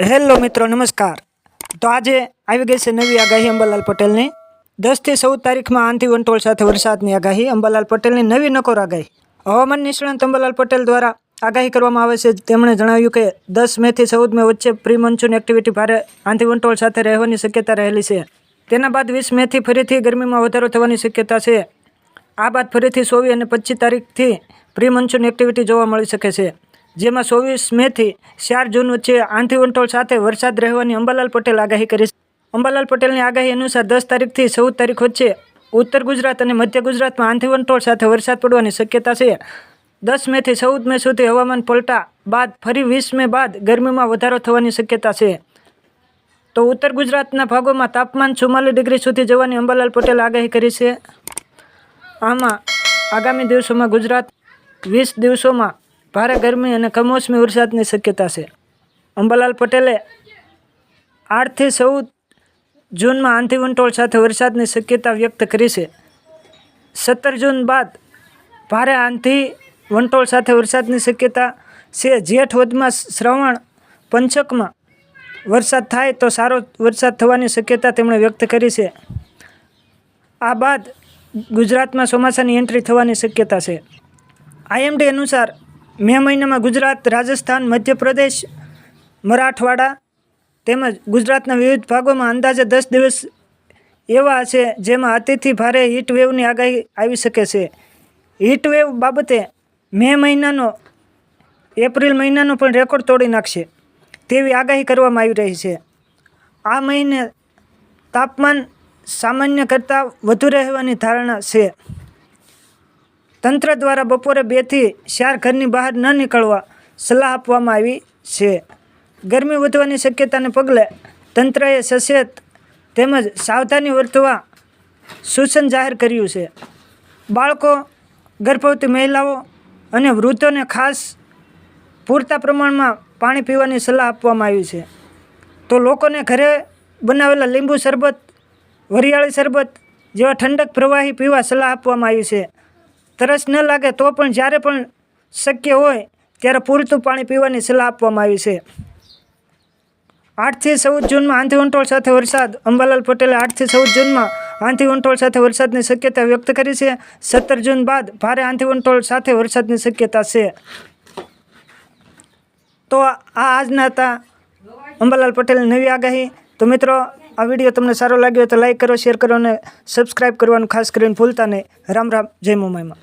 Hello મિત્રો, નમસ્કાર। તો આજે આવી ગઈ છે નવી આગાહી અંબાલાલ પટેલની 10 થી 14 તારીખમાં આંધી વંટોળ સાથે વરસાદની આગાહી। અંબાલાલ પટેલની નવી નકોર આગાહી। હવામાન નિષ્ણાત અંબાલાલ પટેલ દ્વારા આગાહી કરવામાં આવે છે। તેમણે જણાવ્યું કે 10 મે થી 14 મે વચ્ચે પ્રી મોન્સૂન એક્ટિવિટી ભારે આંધી વંટોળ સાથે રહેવાની શક્યતા રહેલી છે। તેના બાદ 20 મેથી ફરીથી ગરમીમાં વધારો થવાની શક્યતા છે। આ બાદ ફરીથી 24 અને 25 તારીખથી પ્રી મોન્સૂન એક્ટિવિટી જોવા મળી શકે છે, જેમાં 24 મેથી 4 જૂન વચ્ચે આંધી વંટોળ સાથે વરસાદ રહેવાની અંબાલાલ પટેલ આગાહી કરી છે। અંબાલાલ પટેલની આગાહી અનુસાર 10 તારીખથી 14 તારીખ વચ્ચે ઉત્તર ગુજરાત અને મધ્ય ગુજરાતમાં આંધી વંટોળ સાથે વરસાદ પડવાની શક્યતા છે। 10 મેથી 14 મે સુધી હવામાન પલટા બાદ ફરી 20 મે બાદ ગરમીમાં વધારો થવાની શક્યતા છે। તો ઉત્તર ગુજરાતના ભાગોમાં તાપમાન 44 ડિગ્રી સુધી જવાની અંબાલાલ પટેલ આગાહી કરી છે। આમાં આગામી દિવસોમાં ગુજરાત 20 દિવસોમાં ભારે ગરમી અને કમોસમી વરસાદની શક્યતા છે। અંબાલાલ પટેલે 8 થી 14 જૂનમાં આંધી વંટોળ સાથે વરસાદની શક્યતા વ્યક્ત કરી છે। 17 જૂન બાદ ભારે આંધી વંટોળ સાથે વરસાદની શક્યતા છે। જેઠ વધમાં શ્રવણ પંચકમાં વરસાદ થાય તો સારો વરસાદ થવાની શક્યતા તેમણે વ્યક્ત કરી છે। આ બાદ ગુજરાતમાં ચોમાસાની એન્ટ્રી થવાની શક્યતા છે। આઈએમડી અનુસાર મે મહિનામાં ગુજરાત, રાજસ્થાન, મધ્યપ્રદેશ, મરાઠવાડા તેમજ ગુજરાતના વિવિધ ભાગોમાં અંદાજે 10 દિવસ એવા હશે જેમાં અતિથી ભારે હીટ વેવની આગાહી આવી શકે છે। હીટ વેવ બાબતે મે મહિનાનો એપ્રિલ મહિનાનો પણ રેકોર્ડ તોડી નાખશે તેવી આગાહી કરવામાં આવી રહી છે। આ મહિને તાપમાન સામાન્ય કરતાં વધુ રહેવાની ધારણા છે। તંત્ર દ્વારા બપોરે 2 થી 4 ઘરની બહાર ન નીકળવા સલાહ આપવામાં આવી છે। ગરમી વધવાની શક્યતાને પગલે તંત્રએ સચેત તેમજ સાવધાની વર્તવા સૂચન જાહેર કર્યું છે। બાળકો, ગર્ભવતી મહિલાઓ અને વૃદ્ધોને ખાસ પૂરતા પ્રમાણમાં પાણી પીવાની સલાહ આપવામાં આવી છે। તો લોકોને ઘરે બનાવેલા લીંબુ શરબત, વરિયાળી શરબત જેવા ઠંડક પ્રવાહી પીવા સલાહ આપવામાં આવી છે। તરસ ન લાગે તો પણ જ્યારે પણ શક્ય હોય ત્યારે પૂરતું પાણી પીવાની સલાહ આપવામાં આવી છે। 8 થી 14 જૂનમાં આંધી વંટોળ સાથે વરસાદ। અંબાલાલ પટેલે 8 થી 14 જૂનમાં આંધી વંટોળ સાથે વરસાદની શક્યતા વ્યક્ત કરી છે। 17 જૂન બાદ ભારે આંધી વંટોળ સાથે વરસાદની શક્યતા છે। તો આજના હતા અંબાલાલ પટેલની નવી આગાહી। તો મિત્રો, આ વિડીયો તમને સારો લાગ્યો તો લાઈક કરો, શેર કરો અને સબસ્ક્રાઈબ કરવાનું ખાસ કરીને ભૂલતા નહીં। રામ રામ, જય મોમાઈમાં।